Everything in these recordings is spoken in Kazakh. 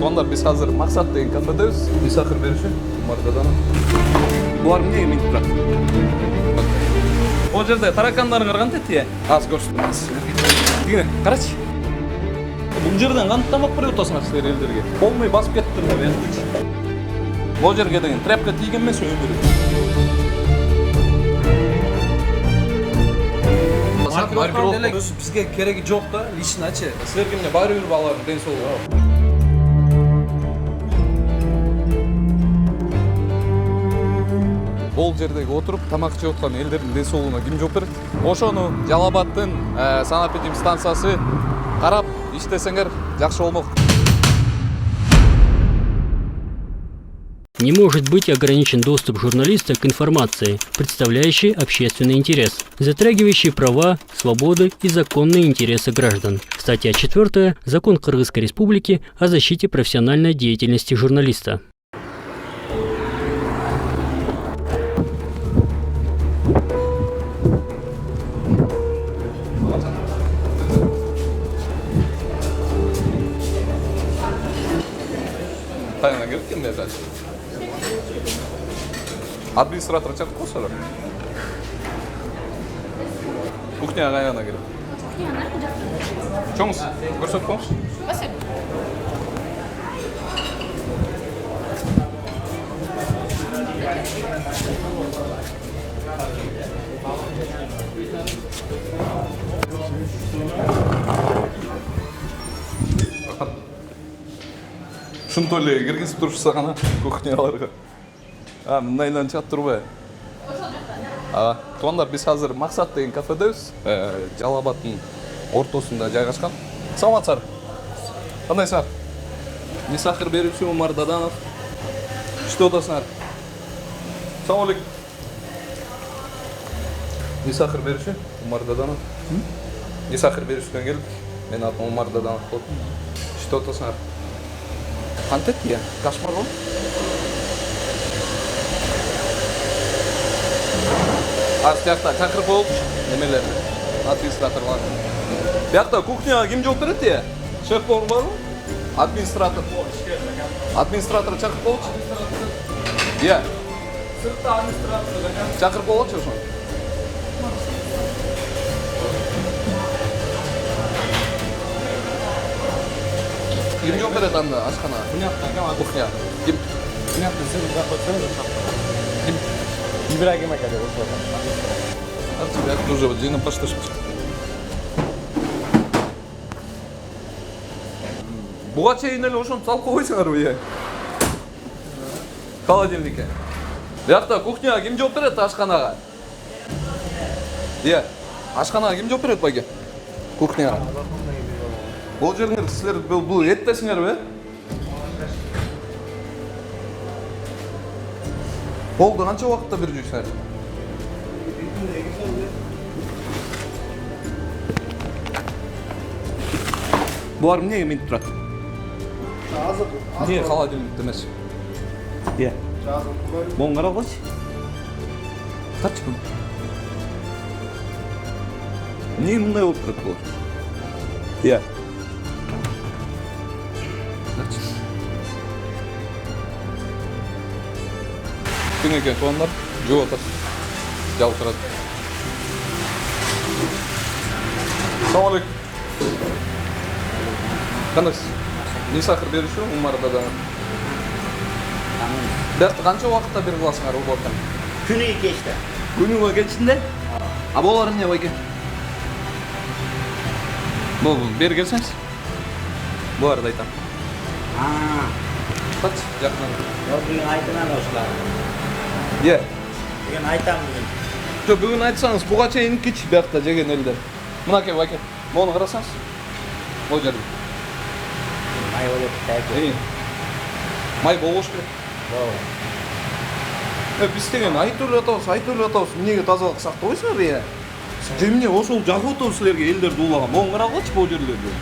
Туугандар, биз азыр Максат деген кафедебиз. Мисахир бериши Мардадан. Булар эмне эмнетип турат? Ол жерде таракандардын кантип тие? Аз көрсөтөм силерге. Кийин карачы. Бул жерден кантип тамак берип атасыңар силер элдерге? Полный басып кеттиңер да. Бул жерге деген тряпка тийген эмес өмүрү. Бизге кереги жок да, личныйчы. Силерге эмне баары бир балалардын ден соолугу. Бул жердеги отуруп тамак жеп аткан элдердин ден соолугуна ким жооп берет? Ошону Жалал Абадтын санэпидемстанциясы карап иштесеңер жакшы болмок. Не может быть ограничен доступ журналиста к информации, представляющей общественный интерес, затрагивающей права, свободы и законные интересы граждан. Статья 4. Закон Кыргызской Республики о защите профессиональной деятельности журналиста. Тайна керек кем деді? Администратор чакырып койсоңор. Кухняга каяна керек? Кухняга жакта. Чоңуз, көрсөтүп коңузчу. Спасибо. Ушинтип эле киргизип турушса гана кухняларга. Мындайдан чат турбай. Туугандар, биз азыр Максат деген кафедебиз. Жалал Абадтын ортосунда жайгашкан. Саламатсыздар. Кандайсыңар? Мисахир берүүчү Умар Даданов. Иштеп атасыңар? Салам алейкум. Мисахир берүүчү Умар Даданов. Мисахир берүүчүдөн келдик. Менин атым Умар Даданов болот. Иштеп атасыңар? Кантет я? Кошмар болду. Астиякта чакырып болчу немелерди. Администраторлар. Биякта кухняга ким жооп берет е? Шеф повар барбы? Администратор. Администратор чакырып болчу. Иә. Сыртта администратор чакырып болчу ошо. Ким жооп берет анда ашкана? Кухня. Ким? Понятно, сен заходсаң да Ким? Ибрагим ака деп отурат. А тебя уже жеңип башташыпчы. Буга чейин эле ошону салып койсоңарбы э? Холодильникке. Биякта кухняга ким жооп берет ашканага? Ашканага ким жооп берет байке? Кухняга. Бул жериңер силер бул эттесиңерби? Болду канча убакытта бери жүрсүңөр? Булар эмне эмнетип турат? Не холодильникте эмес? Мону карагылачы. Тарчы бул. Эмне мындай болуп турат булар? Күн экен туугандар, жооп атат. Жалып турат. Салам алейкум. Кандайсыз? Мисахир берүүчү Умар Даданов. Биякта канча убакытта бери кыласыңар убакыттан? Күнүгө кечте. Күнүгө кечинде? А болар эмне байке? Бул бери келсеңиз. Буларды айтам. Качы, жакын. Бүгүн айтынан ошолар. Бүгүн айтам бүгүн. Жо, бүгүн айтсаңыз, буга чейин кич биякта жеген элдер. Мынакей байке, мону карасаңыз. Бул жерде. Май болуп тайып. Май болуш керек. Биз деген айтып атабыз, эмнеге тазалык сактабайсыңар? Же эмне ошол жагып атабыз силерге элдерди улаган. Мону карагылачы бул жерлерди.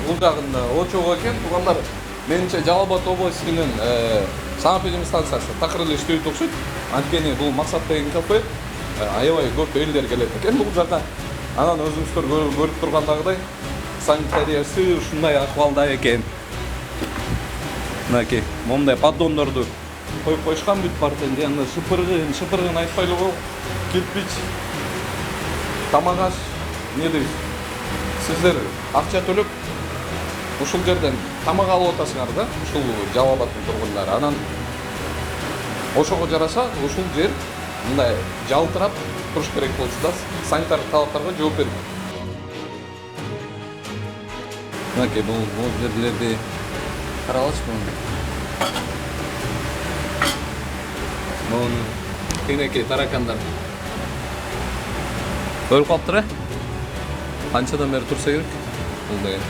Бул жагында очого экен, туугандар. Менимче Жалал Абад областынын санэпидемстанциясы такыр эле иштебейт окшойт. Анткени бул Максат деген кафе аябай көп элдер келет экен бул жака. Анан өзүңүздөр көрүп тургандагыдай санитариясы ушундай акыбалда экен. Мынакей, момундай поддондорду коюп коюшкан бүт партенде, анда шыпыргын айтпайлы го, кирпич, тамак аш, не дейсиз? Сиздер акча төлөп ушул жерден тамак алып атасыңар да, ушул Жалал Абадтын тургундары. Анан ошого жараша ушул жер мындай жалтырап туруш керек болчу да, санитардык талаптарга жооп бербейт. Мынакей, бул жерлерди каралачы муну. Муну кенекей таракандар өлүп калыптыр, канчадан бери турса керек бул деген.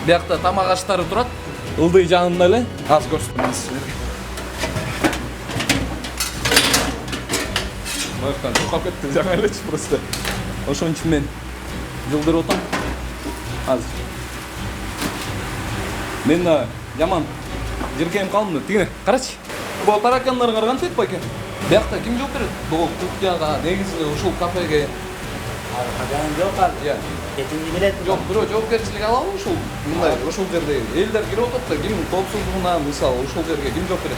Биякта тамак аштары турат, ылдый жанында эле аз көрсөтөм силерге. Мыктан чукап кетти жаңа элечи просто. Ошон үчүн мен жылдырып отам. Азыр. Мен да жаман жиркем калдым. Тигине карачы. Бул таракандарды каргантет байке. Биякта ким жооп берет? Бул кухняга, негизи ушул кафеге. Хажан жок ал. Иә. Кетинди билет. Жок, бирөө жоопкерчилик алабы ушул? Мындай ушул жерде элдер кирип отот да, ким коопсуздугуна, мисалы, ушул жерге ким жооп берет?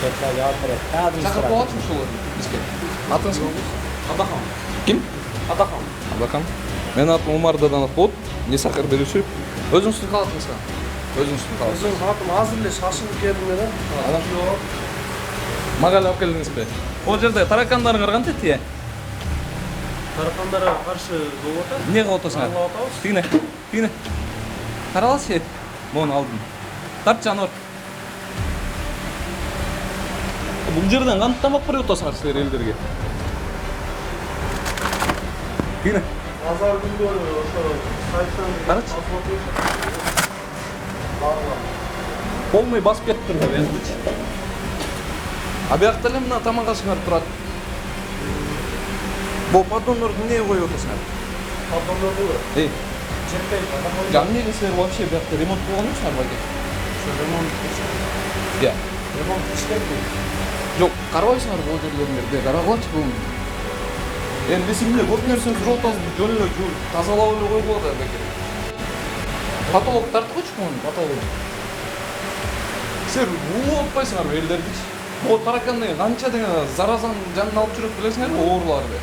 Чекка жауап берет. Чакырып коётсуң ушул бизге. Атыңыз ким? Адахан. Ким? Адахан. Адахан. Менин атым Умар Даданов болот. Не сахар берүүчү. Өзүңүздүн калатыңызга. Өзүңүздүн калат. Өзүң хатым азыр эле шашылып келдим эле. Мага алып келдиңизби? Ол жерде таракандарды каргантет е. Таракандарға каршы болуп атат. Эмне кылып атасыңар? Алып атабыз. Тигине. Каралачы. Муну алдым. Тарт жаныбар. Бул жерден кантип тамак берип атасыңар силер элдерге? Тигине. Азар күндөрү ошо сайттан Карачы. Полный басып кетиптир да биякчы. А биякта эле мына тамак ашыңар турат. Бул поддондорду эмнеге коюп атасыңар? Поддондорду Эй, жетпей атат. эмнеге силер вообще биякта ремонт кылган эмессиңер байке? Ремонт Иә. ремонт иштепти. Жок, карабайсыңар бул жерлеринде, карагылачы бул. Эми биз эмне көп нерсени жоотабыз, жөн эле тазалап эле койгула да байке. Потолок тартып койчу муну, потолок. Силер улуу атпайсыңарбы элдердичи? Бул таракан деген канча деген заразаны жанына алып жүрөт билесиңерби, ооруларды.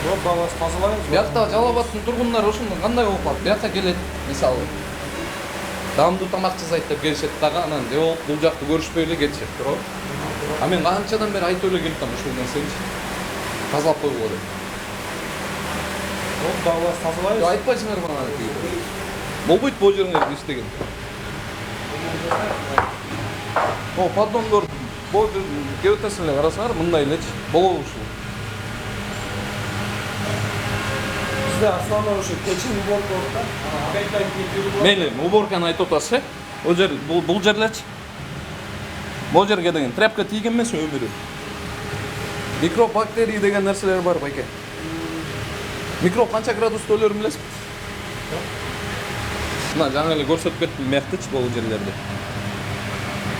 Вот балас тазалайбыз. Биякта Жалал Абадтын тургундары ошондо кандай болуп калат? Биякка келет, мисалы. Даамдуу тамак жасайт деп келишет дагы, анан жок, бул жакты көрүшпөй эле кетишет, туурабы? А мен канчадан бери айтып эле келиптим ушул нерсеничи. Тазалап койгула деп. Вот балас тазалайбыз. Айтпайсыңарбы ана тиги? Болбойт бул жериңерди иштеген. О, поддондор бул кебетесин эле карасаңар, мындай элечи. Болобу ушул? Бизде основной ошо кечин уборка болот да. Опять кечин. Мейли, уборканы айтып атасыз, Ол жер, бул жерлерчи. Бул жерге деген тряпка тийген эмес өмүрү. Микроб, бактерия деген нерселер бар байке. Микроб канча градуста өлөрүн билесизби? Мына жаңы эле көрсөтүп кеттим мектичи бул жерлерде.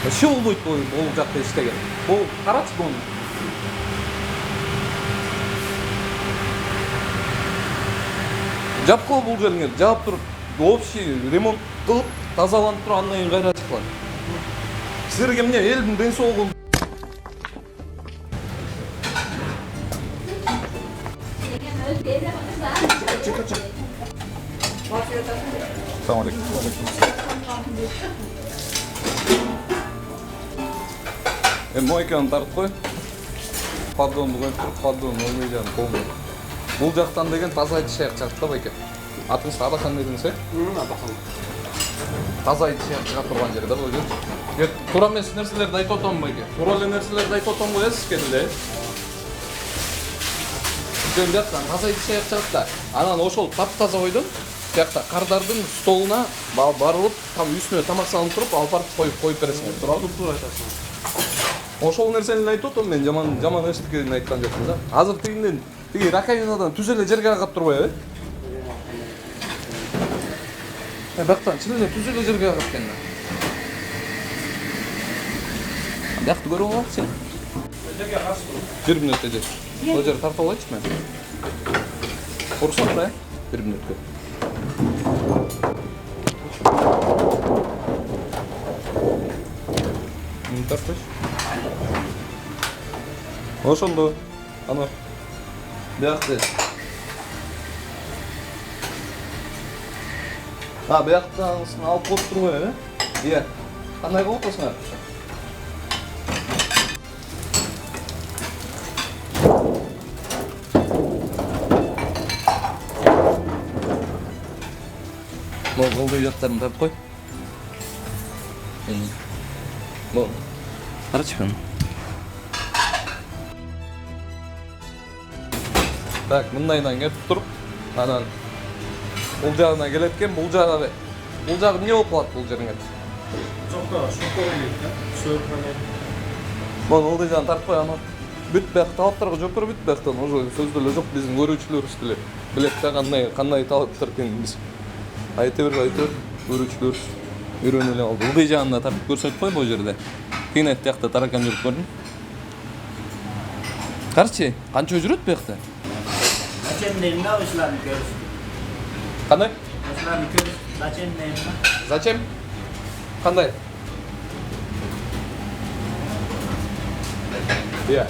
Вообще болбойт бул жакта иштеген. Бул карачы буну. Жапкыл бул жериңер, жаап туруп, общий ремонт кылып, тазаланып туруп, андан кийин кайра чыккыла. Силерге эмне элдин ден соолугун Assalamu alaikum. Мойканы тартып кой. Поддонду коюп туруп, поддонду олмой жанын полный. Бул жактан деген таза айтышаяк чыгат да байке. Атыңыз Адахан дедиңиз, Адахан. Таза айтышаяк чыгат турган жер да бул жер. Туура эмес нерселерди айтып атам байке. Туура эле нерселерди айтып атам го эсиз эле. Жөн жактан таза айтышаяк чыгат да. Анан ошол таптаза койдон биякта кардардын столуна барылып, там үстүнө тамак салынып туруп, алып барып коюп бересиңер. Туура айтасың. Ошол нерсени айтып атам, мен жаман эчтекени айткан жокмун да. Азыр тиги раковинадан түз эле жерге агат турбайбы? Бактан чын эле түз эле жерге агат экен да. Бияқты көріп алып сен. Öteki kaç tur? 1 minut ede. O жерді тартып алайыншы мен. Ұрсақ та, 1 минутқа. Тартпайшы. Ошондо. Ана. Бияқты. Бияқтан алып қойып тұр ғой, Иә. Қандай қылып қойсыңар? Голдой жақтарын тартып қой. Қарашы мен. Так, мындайынан кетіп тұрып, анан бұл жағына келеді екен, бұл жағы не болып қалады бұл жеріңе? Çok da şokor geliyor. Söğüt hani. Голдой жағын тартып қой, анау. Бүт бияқ талаптарға жоқ тұр, бүт бияқтан. Уже сөзділі жоқ, біздің көрушілер үстілі. Білетті қандай талаптар екен біз. Айта бер, көрушілер үйренілі алды. Голдой жағына тартып көрсетіп қой бұл жерде. Кейін айтты яқта таракан жүріп көрдің. Қаршы, қанша жүреді бияқта? Зачем неймін да осыларын көрісті? Қандай? Осыларын көрісті. Зачем неймін да? Зачем? Қандай? Иә.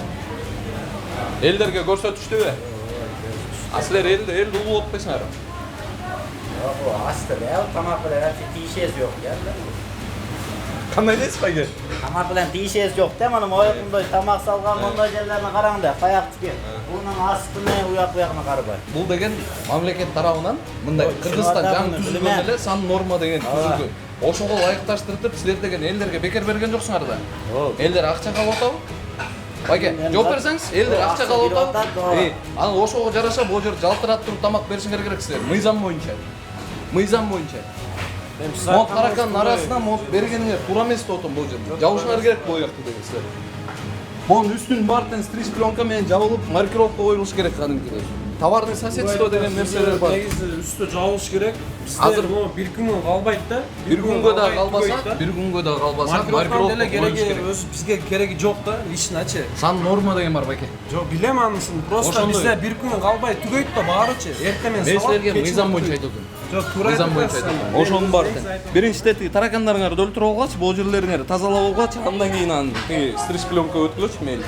Елдерге көрсетішті бе? Асылер елді ұлы отпайсыңар. Yok o hasta ya. Tamam bilen hepsi tişes yok ya. Қандай дейсіз бәге? Tamam bilen tişes yok değil mi? Oyakında tamak salgan ondan yerlerine karağında. Kayak çıkıyor. Bunun astını uyak-uyakına karabay. Бұл деген мемлекет тарауынан мындай Қырғызстан жаң түзілген эле сан норма деген түзүлгөн. Ошого ылайыкташтырып силер деген элдерге бекер берген жоксуңар да. Элдер акча калып атабы? Баке, жооп берсеңиз, элдер акча калып атабы? Аны ошого жараша бул жер жалтырап туруп тамак беришиңер керек силер. Мыйзам боюнча. Мон таракандын арасына бергениңер туура эмес деп атам бул жерде. Жабышыңар керек бул жакты деген силер. Bunun üstünün barten стриж пленка менен жабылып, маркировка коюлуш керек кадимкидей. Товарный соседство деген нерселер бар. Негизи үстү жабылыш керек. Азыр бир күн калбайт да. Bir күнгө да калбаса, маркировка деле коюлуш керек. өзү бизге кереги жок да, личночи. Сан норма деген бар баке. Жок, билем анысын. Просто Ошондой. бизде бир күн калбай түгөйт да баарычы. Эртемен Мен сабак. силерге мыйзам боюнча айтып атам. Жок, туура Мыйзам айтып боюнча атасың. айтып атам. Ошонун бардын. Биринчи тети таракандарыңарды өлтүрүп алгачы, бул жерлериңерди тазалап алгачы, андан кийин аны стриж пленка өткүлөчү мейли.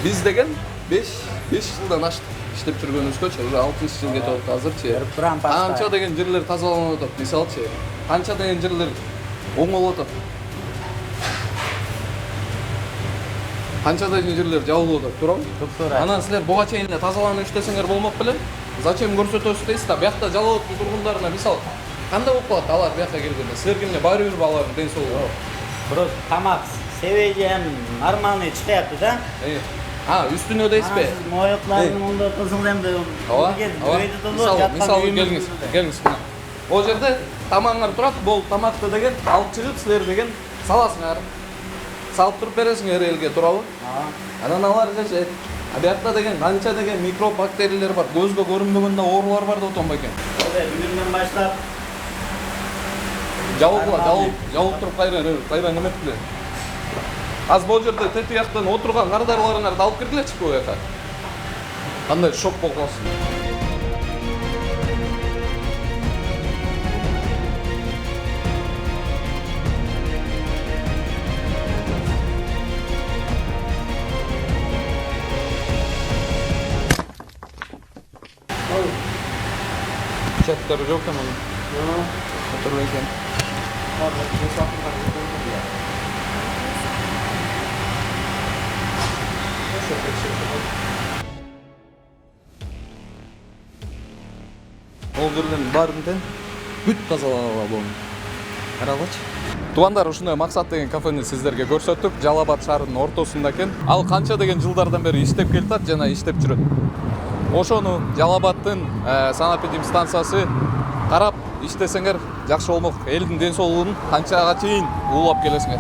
Биз деген 5 жылдан аштык иштеп жүргөнүбүзгөчү, уже 6-жыл кетип атат азырчы. Прям паста. Канча деген жерлер тазаланып атат, мисалчы. Канча деген жерлер оңолуп атат. Канча деген жерлер жабылып атат, туурабы? Туура. Анан силер буга чейин эле тазаланып иштесеңер болмок беле? Зачем көрсөтөсүз дейсиз да, биякта жалал абад тургундарына мисал кандай болуп калат алар бияка келгенде? Силерге эмне баары бир алардын ден соолугу? Просто тамак seveceğim nормальный çıkıyaptı da. Üstüne deysiz be. Siz moyoklarının onda kızıldım da. Misal gelіңіз. Ол жерде тамағыңар тұрат, бол тамақты деген алып шығып сілер деген саласыңар. Салып тұрып бересіңер елге турабы. Анан алар жашайт. Биякта деген канча деген микроб бактериялер бар. Көзгө көрүнбөгөндө оорулар бар деп атам бекен. Бүгүндөн баштап жабылып туруп кайра неметпиле. Az бұл жерде тети жақтан отырған қардарларыңарды алып кіргілечі бұл жаққа. Қандай шок болып қалсын. Чаттары жоқ та мұның. Отыру екен. Ол жерден барын тең бүт тазаланып болду. Карагылачы. Тубандар, ушундай максат деген кафени сиздерге көрсөттүк. Жалал Абад шаарынын ортосунда экен. Ал канча деген жылдардан бери иштеп келатат жана иштеп жүрөт. Ошону Жалал Абадтын санэпидемстанциясы карап иштесеңер жакшы болмок. Элдин ден соолугун канчага чейин улап келесиңер.